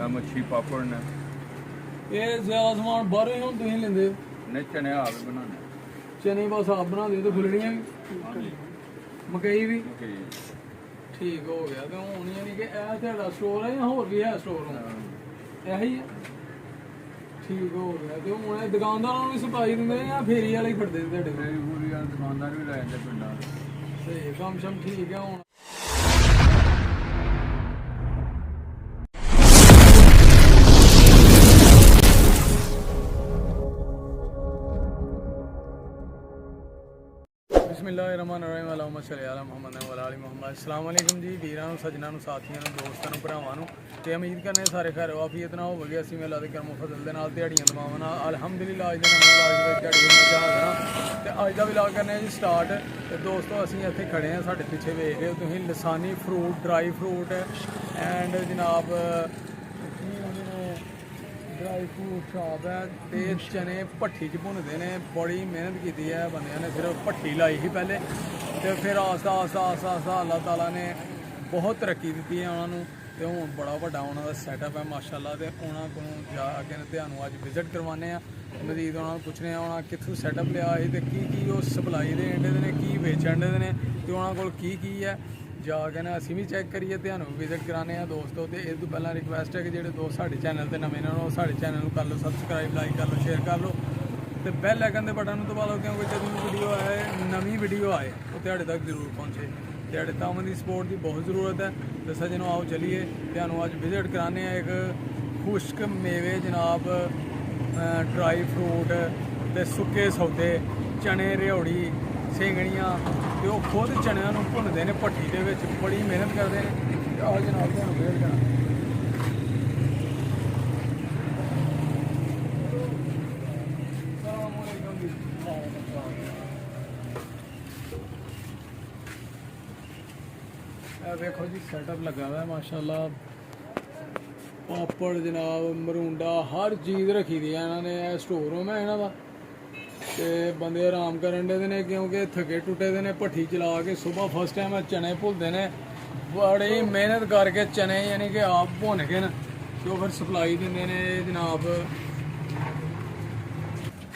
मच्छी पापड़ ने ये ज्यादा समान बाहरों ही तुम लेंदे ने चने आप भी बनाने चने बस आप बना दे तो फुलड़ियाँ भी मकई भी ठीक हो गया तो हूँ यानी कि तेरा स्टोर है या होर भी है स्टोर यही है ठीक हो गया तो हूँ दुकानदारों भी सप्लाई देंगे या फेरी वाले ही खड़ते दुकानदार भी लै जाते पिंडा सही कम शम ठीक है हूँ बिस्मिल्लाहिर्रहमानिर्रहीम अल्लाहुम्मा सल्ली अला मुहम्मद व अला आलि मुहम्मद अस्सलाम वालेकुम जी वीरां सज्जनां साथियां दोस्तां भरावां ते उम्मीद करने सारे खैर वाफियत नाल होवगे असीं भी अल्लाह दे करम फजल दे नाल दिहाड़ियां दवावां नाल अल्हम्दुलिल्लाह अज दे नवीं व्लॉग विच दिहाड़ी मजा आ गया ते अज दा व्लॉग करने जी स्टार्ट ते दोस्तों असीं इत्थे खड़े हैं साडे पिछे वेख रहे हो तुसीं लसानी फ्रूट ड्राई फ्रूट एंड जनाब ड्राई फ्रूट शॉप है ते चने भट्ठी च भुनदे ने बड़ी मेहनत की है बंदियां ने सिर्फ भट्ठी लाई ही पहले तो फिर आस्ता आस्ता आस्ता आस्ता अल्लाह ताला ने बहुत तरक्की दी है उन्होंने तो हूँ बड़ा वड्डा उन्होंने सैटअप है माशाअल्लाह तो उन्होंने को जाके तुहानू अज विजिट करवाने मजीद उन्होंने पुछने उन्होंने कित्थों सैटअप लिया ही तो की सप्लाई देन दे ने की वेचन दे ने तो उन्होंने को की है जाके ना असीं भी चैक करिए तुहानू विजिट कराने दोस्तों तो इस तो पहला रिक्वेस्ट है कि जो दोस्त साढ़े चैनल पर नवे ने साढ़े चैनल को कर लो सबसक्राइब लाइक कर लो शेयर कर लो तो बैल आइकन के बटन दबा लो क्योंकि जो वीडियो आए नवी वीडियो आए वो तुहाडे तक जरूर पहुँचे तुहाडे तावन की सपोर्ट की बहुत ज़रूरत है तो सज्जनों आओ चलिए तुहानू अज विजिट कराने एक खुश्क मेवे जनाब ड्राई फ्रूट तो सुके सौदे चने रिओड़ी सेंगड़ियाँ तो खुद चनिया भुनते हैं भट्ठी के बड़ी मेहनत करते हैं आओ जनाब तुहानू विजिट करा देखो जी सैटअप लगा हुआ है माशाल्लाह पापड़ जनाब मरूंडा हर चीज़ रखी दी है इन्होंने स्टोर रूम है इन्हों का तो बंदे आराम करन दे ने क्योंकि थके टुटे दे ने भट्ठी चला के सुबह फर्स्ट टाइम चने भुलते हैं बड़ी मेहनत करके चने यानी कि आप भुन के न तो फिर सप्लाई देंगे ने जनाब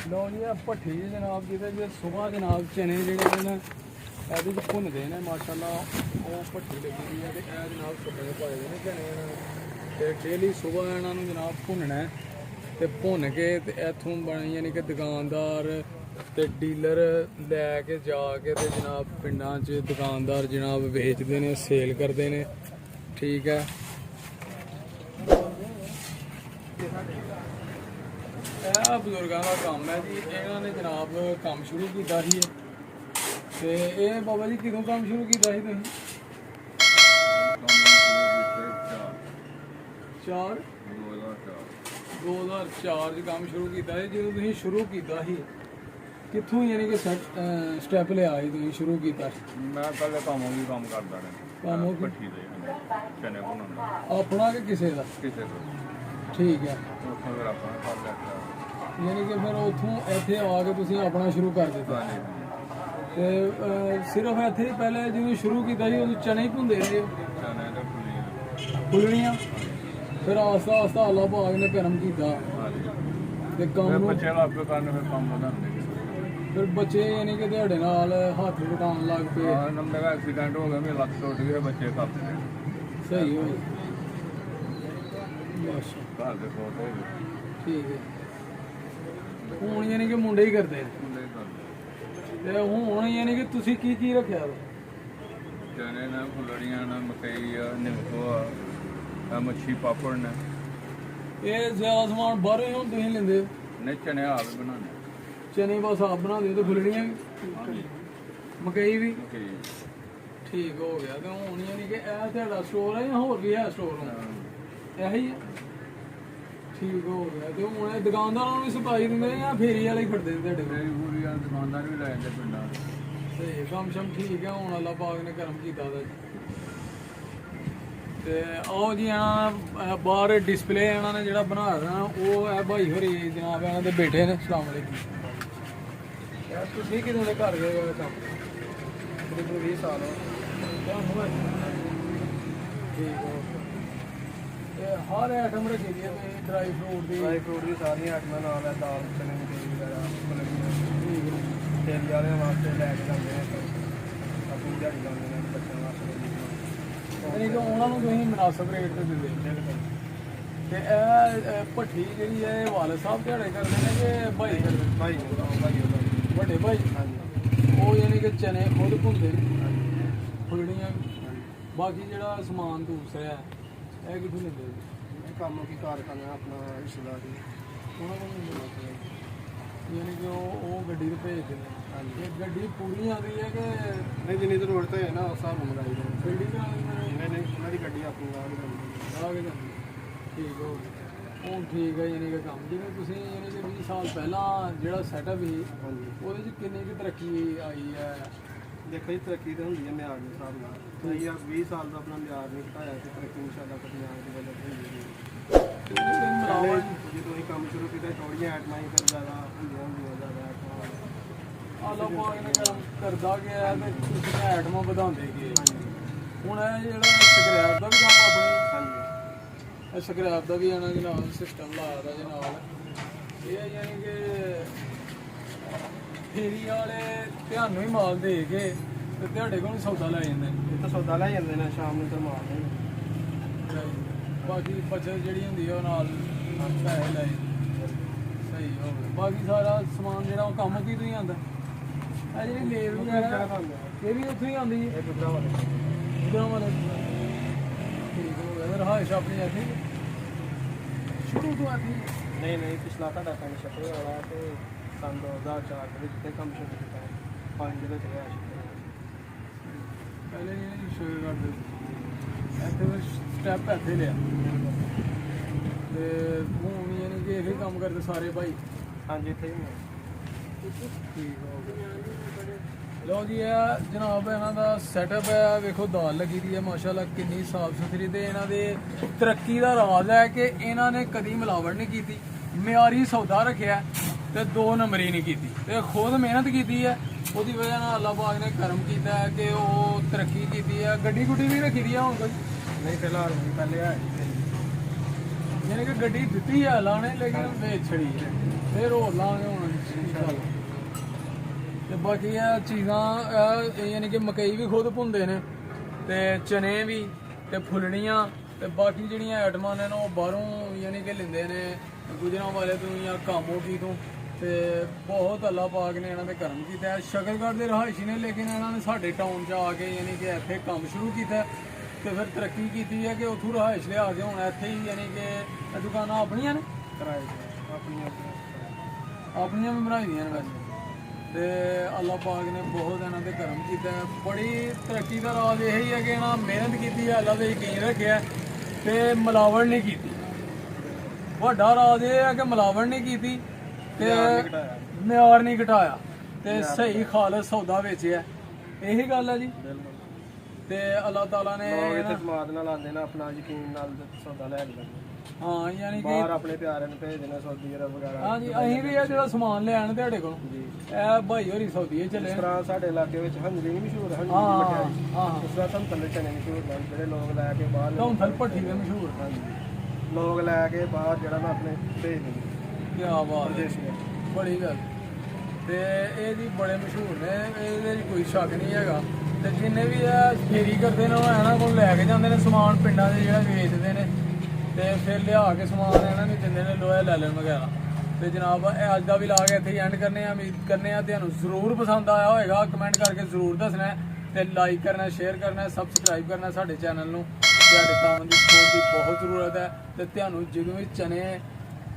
लो जी भट्ठी जनाब जिसे सुबह जनाब चने जोड़े ने ये भुनते हैं माशाल्लाह वो भट्ठी लगी हुई है तो यह जनाब सुबह पाए ने चने तो डेली सुबह इन्होंने जनाब भुनना है तो भुन के इतों बन यानी कि दुकानदार तो डीलर लैके जाके तो जनाब पिंडां च दुकानदार जनाब बेचते हैं सेल करते हैं ठीक है यह बजुर्गों का काम है जी इन्होंने जनाब काम शुरू किया ही तो ये बाबा जी कितों काम शुरू किया ही तुसीं चार 2004 काम शुरू किया है जो तुसीं शुरू किया ही कित्थों यानी कि स्टैप लिया ही तुसीं शुरू किया मैं पहले कामों भी काम करता रहा कामों भट्ठी दे चने भुनन अपना कि किसी का किसी को ठीक है ਉੱਥੋਂ ਫਿਰ ਆਪਣਾ ਕਰ ਲਿਆ यानी कि फिर उतों इत्थे आके तुसीं अपना शुरू कर दिता ते सिर्फ इत्थे पहले जिवें शुरू किया ही उदों चने ही भुनदे रहे चने ते फुल्लियां फिर आस्ता आस्ता अल्लाह पाक ने करम किया ते कम नूं ਬੱਚੇ ਆਪੇ ਕਰਨ ਫਿਰ ਕੰਮ ਵਧਾਉਂਦੇ फिर बच्चे यानी कि तुहाडे नाल हत्थ वटाउण लग पे ਨੰਬਰ ਦਾ ਐਕਸੀਡੈਂਟ ਹੋ ਗਿਆ ਮੇਰੀ ਲੱਤ ਟੁੱਟ ਗਈ ਬੱਚੇ ਕਾਫੀ सही हो बस ਘਰ ਦੇ ਫੋਟੋ ਹੋ ਗਏ ठीक है हूँ यानी कि मुंडे ही करते हैं हूँ यानी कि तुसी की रखा चने ने फुलड़ियाँ ने मकई निम्को मच्छी पापड़ ने ये ज्यादा समान बाहरों ही तुम लेंदे ने चने आप भी बनाने चने बस आप बना दे तो फुलड़ियाँ भी मकई भी ठीक हो गया तो हूँ यानी कि तेरा स्टोर है या होर भी है स्टोर यही है ठीक हो गया तो हूँ दुकानदारों भी सप्लाई देंगे या फेरी वाले ही खड़ते हैं दुकानदार भी लै जाते पिंडा सही कम शम ठीक है हूँ अल्लाह पाक ने करम किया ते आओ जी बाहर डिस्पले इन्होंने जो बनाया ना वो है भाई होरी जनाब इन्होंने बैठे ने सलाम अलैकुम तुसीं कितों दे घर गए कम तकरीबन 20 साल ठीक हो ਹਰ ਆਈਟਮ ਰੱਖੀ ਦੀ ਹੈ ਵੀ ਡਰਾਈ ਫਰੂਟ ਦੀ ਡਰਾਈ ਫਰੂਟ ਦੀ ਸਾਰੀਆਂ ਆਈਟਮਾਂ ਨਾਲ ਹੈ, ਦਾਲ ਚਨੇ ਦੀ ਵਗੈਰਾ ਤੇਲ ਵਾਲਿਆਂ ਵਾਸਤੇ ਲੈ ਕੇ ਜਾਂਦੇ ਨੇ, ਆਪਣੀ ਦਿਹਾੜੀ ਲਾਉਂਦੇ ਨੇ ਬੱਚਿਆਂ ਵਾਸਤੇ। ਯਾਨੀ ਕਿ ਉਹਨਾਂ ਨੂੰ ਤੁਸੀਂ ਮੁਨਾਸਬ ਰੇਟ ਤੇ ਦਿੰਦੇ ਬਿਲਕੁਲ। ਤੇ ਇਹ ਭੱਠੀ ਜਿਹੜੀ ਹੈ ਇਹ ਵਾਲਦ ਸਾਹਿਬ ਦਿਹਾੜੇ ਕਰਦੇ ਨੇ ਕਿ ਭਾਈ ਕਰਦੇ ਨੇ? ਭਾਈ ਵੱਡੇ ਭਾਈ ਹਾਂਜੀ ਉਹ ਯਾਨੀ ਕਿ ਚਨੇ ਖੁਦ ਭੁੰਦੇ ਨੇ, ਹਾਂਜੀ ਫੁੱਲੜੀਆਂ ਬਾਕੀ ਜਿਹੜਾ ਸਮਾਨ ਦੂਸਰਾ ਹੈ ਇਹ ਕਿੱਥੋਂ ਲੈਂਦੇ ਜੀ? ਇਹ ਕੰਮ ਕੀ ਕਾਰਖਾਨਾ ਆਪਣਾ ਰਿਸ਼ਤੇਦਾਰੀ ਉਹਨਾਂ ਕੋਲ ਨਹੀਂ ਮਿਲਦਾ ਯਾਨੀ ਕਿ ਉਹ ਗੱਡੀ ਤੇ ਭੇਜਦੇ ਨੇ। ਹਾਂਜੀ। ਇਹ ਗੱਡੀ ਪੂਰੀ ਆਉਂਦੀ ਹੈ ਕਿ ਨਹੀਂ ਜਿੰਨੀ ਜ਼ਰੂਰਤ ਹੈ ਨਾ ਉਸ ਹਿਸਾਬ ਨਾਲ ਮੰਗਾਈ ਜਾਂਦੀ ਬਿਲਡਿੰਗ ਆਉਂਦੀ ਹੈ। ਉਹਨਾਂ ਦੀ ਗੱਡੀ ਆਪਣੀ ਨਾਲ ਹੀ ਜਾਂਦੀ ਹੈ। ਆ ਕੇ ਜਾਂਦੀ ਠੀਕ ਹੋ ਗਿਆ ਹੁਣ ਠੀਕ ਹੈ ਯਾਨੀ ਕਿ ਕੰਮ ਜਿਵੇਂ ਤੁਸੀਂ ਯਾਨੀ ਕਿ 20 ਸਾਲ ਪਹਿਲਾਂ ਜਿਹੜਾ ਸੈਟਅਪ ਸੀ ਹਾਂਜੀ ਉਹਦੇ 'ਚ ਕਿੰਨੀ ਕੁ ਤਰੱਕੀ ਆਈ ਹੈ? ਦੇਖੋ ਜੀ ਤਰੱਕੀ ਤਾਂ ਹੁੰਦੀ ਹੈ ਮਿਆਰ ਦੇ ਹਿਸਾਬ ਨਾਲ। ਅਸੀਂ 20 ਸਾਲ ਦਾ ਆਪਣਾ ਮਿਆਰ ਨਹੀਂ ਘਟਾਇਆ ਤੇ ਤਰੱਕੀ ਇਨਸ਼ਾਅੱਲਾ ਪੰਜਾਬ ਦੀ ਵਜ੍ਹਾ ਤੋਂ ਹੁੰਦੀ ਹੈ। ਮਿਲਾਵਟ ਜਦੋਂ ਅਸੀਂ ਕੰਮ ਸ਼ੁਰੂ ਕੀਤਾ ਥੋੜੀਆਂ ਆਈਟਮਾਂ ਹੀ ਫਿਰ ਜ਼ਿਆਦਾ ਹੁੰਦੀਆਂ ਜ਼ਿਆਦਾ ਆਈਟਮਾਂ। ਆਲਾ ਪਾਕ ਨੇ ਕੰਮ ਕਰਦਾ ਗਿਆ ਤੇ ਤੁਸੀਂ ਆਈਟਮਾਂ ਵਧਾਉਂਦੇ ਗਏ। ਹੁਣ ਇਹ ਜਿਹੜਾ ਸਕ੍ਰੈਪ ਦਾ ਵੀ ਕੰਮ ਆਪਣੀ ਹਾਂਜੀ ਇਹ ਸਕ੍ਰੈਪ ਦਾ ਵੀ ਆਣਾ ਜਨਾਬ ਸਿਸਟਮ ਲਾਇਆ ਦਾ ਜਨਾਬ। ਇਹ ਹੈ ਯਾਨੀ ਕਿ ਫੇਰੀ ਵਾਲੇ ਤੁਹਾਨੂੰ ਹੀ ਮਾਲ ਦੇ ਕੇ ਤੇ ਤੁਹਾਡੇ ਕੋਲ ਸੌਦਾ ਲੈ ਜਾਂਦੇ ਨੇ। ਇਹ ਤਾਂ ਸੌਦਾ ਲੈ ਜਾਂਦੇ ਨੇ ਸ਼ਾਮ ਨੂੰ ਤੇ ਮਾਰਦੇ ਨੇ। ਬਾਕੀ ਬਚਤ ਜਿਹੜੀ ਹੁੰਦੀ ਹੈ ਉਹ ਨਾਲ ਪੈਸੇ ਲੈ ਜਾਂਦੇ। ਸਹੀ ਹੋ ਗਿਆ। ਬਾਕੀ ਸਾਰਾ ਸਮਾਨ ਜਿਹੜਾ ਉਹ ਕੰਮ ਕੀ ਤੋਂ ਹੀ ਆਉਂਦਾ। ਇਹ ਜਿਹੜੀ ਲੇਬ ਵਗੈਰਾ ਇਹ ਵੀ ਉੱਥੋਂ ਹੀ ਆਉਂਦੀ ਹੈ। ਇਹ ਗੁਜਰਾ ਵਾਲੇ ਇਧਰੋਂ ਵਾਲੇ ਠੀਕ ਹੋ ਗਿਆ। ਰਹਾਇਸ਼ ਆਪਣੀ ਇੱਥੇ ਸ਼ੁਰੂ ਤੋਂ ਇੱਥੇ ਨਹੀਂ ਪਿਛਲਾ ਤੁਹਾਡਾ ਪਿੰਡ ਛੱਪੇ ਵਾਲਾ ਤੇ ਸੰਨ 2004 ਦੇ ਵਿੱਚ ਤੇ ਕੰਮ ਸ਼ੁਰੂ ਕੀਤਾ ਹੈ। 5 ਦੇ ਵਿੱਚ ਰਿਹਾ ਪਹਿਲੇ ਨਹੀਂ ਸ਼ੁਰੂ ਕਰਦੇ ਇੱਥੇ ਫਿਰ ਸਟੈਪ ਇੱਥੇ ਲਿਆ ਤੇ ਹੁਣ ਯਾਨੀ ਕਿ ਇਹ ਕੰਮ ਕਰਦੇ ਸਾਰੇ ਭਾਈ। ਹਾਂਜੀ ਇੱਥੇ ਹੀ ਨੇ। ਠੀਕ ਹੋ ਗਿਆ। ਲਓ ਜੀ ਇਹ ਜਨਾਬ ਇਹਨਾਂ ਦਾ ਸੈਟਅਪ ਹੈ। ਵੇਖੋ ਦਾਲ ਲੱਗੀ ਦੀ ਹੈ ਮਾਸ਼ਾਅੱਲਾ ਕਿੰਨੀ ਸਾਫ ਸੁਥਰੀ। ਤੇ ਇਹਨਾਂ ਦੇ ਤਰੱਕੀ ਦਾ ਰਾਜ਼ ਹੈ ਕਿ ਇਹਨਾਂ ਨੇ ਕਦੀ ਮਿਲਾਵਟ ਨਹੀਂ ਕੀਤੀ, ਮਿਆਰੀ ਸੌਦਾ ਰੱਖਿਆ ਤੇ 2 ਨੰਬਰੀ ਨਹੀਂ ਕੀਤੀ ਤੇ ਖੁਦ ਮਿਹਨਤ ਕੀਤੀ ਹੈ। ਉਹਦੀ ਵਜ੍ਹਾ ਨਾਲ ਅੱਲਾਹ ਪਾਕ ਨੇ ਕਰਮ ਕੀਤਾ ਹੈ ਕਿ ਉਹ ਤਰੱਕੀ ਕੀਤੀ ਹੈ। ਗੱਡੀ ਗੁੱਡੀ ਵੀ ਰੱਖੀ ਦੀ ਹੈ ਹੁਣ ਕੋਈ ਨਹੀਂ ਫਿਲਹਾਲ ਨਹੀਂ, ਪਹਿਲੇ ਹੈ ਯਾਨੀ ਕਿ ਗੱਡੀ ਦਿੱਤੀ ਹੈ ਅੱਲਾਹ ਨੇ ਲੇਕਿਨ ਵੇਚ ਛੜੀ ਹੈ। ਫਿਰ ਹੋਰ ਲਾਂਗੇ ਹੁਣ ਇੰਸ਼ਾਅੱਲਾ। ਤੇ ਬਾਕੀ ਇਹ ਚੀਜ਼ਾਂ ਯਾਨੀ ਕਿ ਮਕਈ ਵੀ ਖੁਦ ਭੁੰਦੇ ਨੇ ਤੇ ਚਨੇ ਵੀ ਤੇ ਫੁੱਲੜੀਆਂ ਤੇ ਬਾਕੀ ਜਿਹੜੀਆਂ ਆਈਟਮਾਂ ਨੇ ਨਾ ਉਹ ਬਾਹਰੋਂ ਯਾਨੀ ਕਿ ਲੈਂਦੇ ਨੇ ਗੁਜਰਾਂ ਵਾਲੇ ਤੋਂ ਜਾਂ ਕਾਮੋ ਕੀ ਤੋਂ। ਤੇ ਬਹੁਤ ਅੱਲਾਹ ਪਾਕ ਨੇ ਇਹਨਾਂ ਦੇ ਕਰਮ ਕੀਤਾ ਹੈ। ਸ਼ਕਲਗੜ੍ਹ ਦੇ ਰਹਾਇਸ਼ੀ ਨੇ ਲੇਕਿਨ ਇਹਨਾਂ ਨੇ ਸਾਡੇ ਟਾਊਨ 'ਚ ਆ ਕੇ ਯਾਨੀ ਕਿ ਇੱਥੇ ਕੰਮ ਸ਼ੁਰੂ ਕੀਤਾ ਤੇ ਫਿਰ ਤਰੱਕੀ ਕੀਤੀ ਹੈ ਕਿ ਉੱਥੋਂ ਰਹਾਇਸ਼ ਲਿਆ ਕੇ ਹੁਣ ਇੱਥੇ ਹੀ ਯਾਨੀ ਕਿ ਇਹ ਦੁਕਾਨਾਂ ਆਪਣੀਆਂ ਨੇ, ਕਿਰਾਏ ਤੇ ਆਪਣੀਆਂ ਆਪਣੀਆਂ ਵੀ ਬਣਾਈ ਦੀਆਂ ਨੇ ਵੈਸੇ। ਤੇ ਅੱਲਾਹ ਪਾਕ ਨੇ ਬਹੁਤ ਇਹਨਾਂ ਤੇ ਕਰਮ ਕੀਤਾ ਹੈ। ਬੜੀ ਤਰੱਕੀ ਦਾ ਰਾਜ਼ ਇਹ ਹੀ ਹੈ ਕਿ ਇਹਨਾਂ ਮਿਹਨਤ ਕੀਤੀ ਹੈ, ਅੱਲਾਹ ਤੇ ਯਕੀਨ ਰੱਖਿਆ ਤੇ ਮਿਲਾਵਟ ਨਹੀਂ ਕੀਤੀ। ਵੱਡਾ ਰਾਜ਼ ਇਹ ਹੈ ਕਿ ਮਿਲਾਵਟ ਨਹੀਂ ਕੀਤੀ ਤੇ ਮਿਆਰ ਨਹੀਂ ਘਟਾਇਆ ਤੇ ਸਹੀ ਖਾਲਸ ਸੌਦਾ ਵੇਚਿਆ। ਇਹੀ ਗੱਲ ਹੈ ਜੀ। ਤੇ ਅੱਲਾਹ ਤਾਲਾ ਨੇ ਲੋਕ ਇੱਥੇ ਸਮਾਦ ਨਾਲ ਆਉਂਦੇ ਨੇ, ਆਪਣਾ ਯਕੀਨ ਨਾਲ ਸੌਦਾ ਲੈ ਕੇ ਜਾਂਦੇ। ਹਾਂ ਯਾਨੀ ਕਿ ਬਾਹਰ ਆਪਣੇ ਪਿਆਰਿਆਂ ਨੂੰ ਭੇਜਦੇ ਨੇ ਸਊਦੀ ਅਰਬ ਵਗੈਰਾ। ਹਾਂਜੀ ਅਸੀਂ ਵੀ ਇਹ ਜਿਹੜਾ ਸਮਾਨ ਲਿਆਣ ਤੁਹਾਡੇ ਕੋਲ ਜੀ ਇਹ ਭਾਈ ਹੋਰੀ ਸੌਦੀਏ ਚੱਲੇ ਇਸ ਤਰ੍ਹਾਂ ਸਾਡੇ ਇਲਾਕੇ ਵਿੱਚ ਹੰਜਲੀ ਨਹੀਂ ਮਸ਼ਹੂਰ ਹੈ, ਹੰਜਲੀ ਹਾਂ ਦੀ ਮਠਿਆਈ। ਹਾਂ ਉਸ ਤਰ੍ਹਾਂ ਤੁਹਾਨੂੰ ਥੱਲੇ ਚਨੇ ਮਸ਼ਹੂਰ ਨੇ ਜਿਹੜੇ ਲੋਕ ਲੈ ਕੇ ਬਾਹਰ ਧੌਂਥਲ ਭੱਠੀ ਦੇ ਮਸ਼ਹੂਰ। ਹਾਂਜੀ ਲੋਕ ਲੈ ਕੇ ਬਾਹਰ ਜਿਹੜਾ ਨਾ ਆਪਣੇ ਭੇਜਦੇ ਨੇ ਕੀ ਬਾਤ ਹੈ, ਵਿਦੇਸ਼ੀਆਂ। ਬੜੀ ਗੱਲ। ਤੇ ਇਹ ਜੀ ਬੜੇ ਮਸ਼ਹੂਰ ਨੇ, ਇਹਦੇ 'ਚ ਕੋਈ ਸ਼ੱਕ ਨਹੀਂ ਹੈਗਾ। ਤੇ ਜਿੰਨੇ ਵੀ ਇਹ ਫੇਰੀ ਕਰਦੇ ਨੇ ਉਹ ਇਹਨਾਂ ਕੋਲ ਲੈ ਕੇ ਜਾਂਦੇ ਨੇ ਸਮਾਨ ਪਿੰਡਾਂ ਦੇ ਜਿਹੜਾ ਵੇਚਦੇ ਨੇ ਤੇ ਫਿਰ ਲਿਆ ਕੇ ਸਮਾਨ ਇਹਨਾਂ ਨੂੰ ਦਿੰਦੇ ਨੇ ਲੋਹਾ ਲੈ ਲੈਣ ਵਗੈਰਾ। ਤੇ ਜਨਾਬ ਇਹ ਅੱਜ ਦਾ ਵੀ ਲਾ ਕੇ ਇੱਥੇ ਹੀ ਐਂਡ ਕਰਨੇ ਆ। ਉਮੀਦ ਕਰਨੇ ਆ ਤੁਹਾਨੂੰ ਜ਼ਰੂਰ ਪਸੰਦ ਆਇਆ ਹੋਏਗਾ। ਕਮੈਂਟ ਕਰਕੇ ਜ਼ਰੂਰ ਦੱਸਣਾ ਤੇ ਲਾਈਕ ਕਰਨਾ, ਸ਼ੇਅਰ ਕਰਨਾ, ਸਬਸਕ੍ਰਾਈਬ ਕਰਨਾ ਸਾਡੇ ਚੈਨਲ ਨੂੰ। ਤੁਹਾਡੇ ਕੰਮ ਦੀ ਸਪੋਰਟ ਦੀ ਬਹੁਤ ਜ਼ਰੂਰਤ ਹੈ। ਤੇ ਤੁਹਾਨੂੰ ਜਦੋਂ ਵੀ ਚਨੇ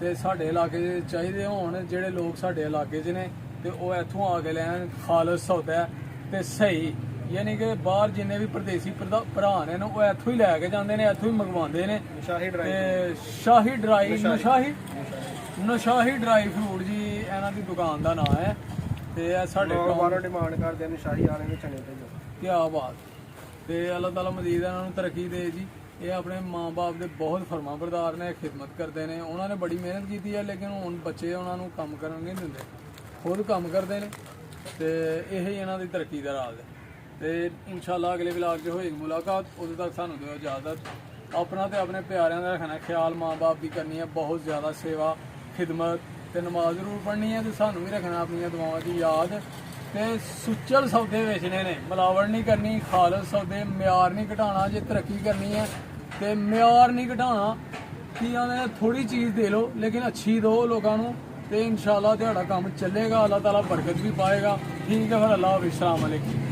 ਤੇ ਸਾਡੇ ਇਲਾਕੇ 'ਚ ਚਾਹੀਦੇ ਹੋਣ, ਜਿਹੜੇ ਲੋਕ ਸਾਡੇ ਇਲਾਕੇ 'ਚ ਨੇ ਤੇ ਉਹ ਇੱਥੋਂ ਆ ਕੇ ਲੈਣ। ਖਾਲਸ ਸੌਦਾ ਤੇ ਸਹੀ ਯਾਨੀ ਕਿ ਬਾਹਰ ਜਿੰਨੇ ਵੀ ਪਰਦੇਸੀ ਭਰਾ ਨੇ ਉਹ ਇੱਥੋਂ ਹੀ ਲੈ ਕੇ ਜਾਂਦੇ ਨੇ, ਇੱਥੋਂ ਹੀ ਮੰਗਵਾਉਂਦੇ ਨੇ। ਸ਼ਾਹੀ ਡਰਾਈ ਤੇ ਸ਼ਾਹੀ ਡਰਾਈ ਨਸ਼ਾਹੀ ਡਰਾਈ ਫਰੂਟ ਜੀ ਇਹਨਾਂ ਦੀ ਦੁਕਾਨ ਦਾ ਨਾਮ ਹੈ। ਤੇ ਇਹ ਸਾਡੇ ਲੋਕ ਬਾਹਰੋਂ ਡਿਮਾਂਡ ਕਰਦੇ ਨੇ ਸ਼ਾਹੀ ਵਾਲੇ ਦੇ ਚਨੇ ਭੇਜੋ। ਕੀ ਬਾਤ। ਤੇ ਅੱਲਾਹ ਤਾਲਾ ਮਜ਼ੀਦ ਇਹਨਾਂ ਨੂੰ ਤਰੱਕੀ ਦੇ ਜੀ। ਇਹ ਆਪਣੇ ਮਾਂ-ਬਾਪ ਦੇ ਬਹੁਤ ਫਰਮਾਬਰਦਾਰ ਨੇ, ਖਿਦਮਤ ਕਰਦੇ ਨੇ। ਉਹਨਾਂ ਨੇ ਬੜੀ ਮਿਹਨਤ ਕੀਤੀ ਹੈ ਲੇਕਿਨ ਹੁਣ ਬੱਚੇ ਉਹਨਾਂ ਨੂੰ ਕੰਮ ਕਰਨ ਨਹੀਂ ਦਿੰਦੇ, ਖੁਦ ਕੰਮ ਕਰਦੇ ਨੇ। ਤੇ ਇਹ ਹੀ ਇਹਨਾਂ ਦੀ ਤਰੱਕੀ ਦਾ ਰਾਜ਼ ਹੈ। ਤੇ ਇਨਸ਼ਾਅੱਲਾ ਅਗਲੇ ਵਲੌਗ 'ਚ ਹੋਏਗੀ ਮੁਲਾਕਾਤ। ਉਦੋਂ ਤੱਕ ਸਾਨੂੰ ਦਿਓ ਇਜਾਜ਼ਤ। ਆਪਣਾ ਤੇ ਆਪਣੇ ਪਿਆਰਿਆਂ ਦਾ ਰੱਖਣਾ ਖਿਆਲ, ਮਾਂ-ਬਾਪ ਦੀ ਕਰਨੀ ਹੈ ਬਹੁਤ ਜ਼ਿਆਦਾ ਸੇਵਾ ਖਿਦਮਤ, ਤੇ ਨਮਾਜ਼ ਜ਼ਰੂਰ ਪੜ੍ਹਨੀ ਹੈ, ਤੇ ਸਾਨੂੰ ਵੀ ਰੱਖਣਾ ਆਪਣੀਆਂ ਦੁਆਵਾਂ ਦੀ ਯਾਦ। ਤੇ ਸੁੱਚਲ ਸੌਦੇ ਵੇਚਣੇ ਨੇ, ਮਿਲਾਵਟ ਨਹੀਂ ਕਰਨੀ, ਖਾਲਸ ਸੌਦੇ, ਮਿਆਰ ਨਹੀਂ ਘਟਾਉਣਾ। ਜੇ ਤਰੱਕੀ ਕਰਨੀ ਹੈ ਤੇ ਮਿਆਰ ਨਹੀਂ ਘਟਾਉਣਾ, ਕੀ ਆਂਦੇ ਥੋੜੀ ਚੀਜ਼ ਦੇ ਲਓ ਲੇਕਿਨ ਅੱਛੀ ਦਿਓ ਲੋਕਾਂ ਨੂੰ, ਤੇ ਇਨਸ਼ਾਅੱਲਾ ਤੁਹਾਡਾ ਕੰਮ ਚੱਲੇਗਾ, ਅੱਲਾਹ ਤਾਲਾ ਬਰਕਤ ਵੀ ਪਾਏਗਾ। ਠੀਕ ਹੈ ਫਿਰ, ਅੱਲਾਹ ਹਾਫਿਜ਼, अस्सलाम वालेकुम।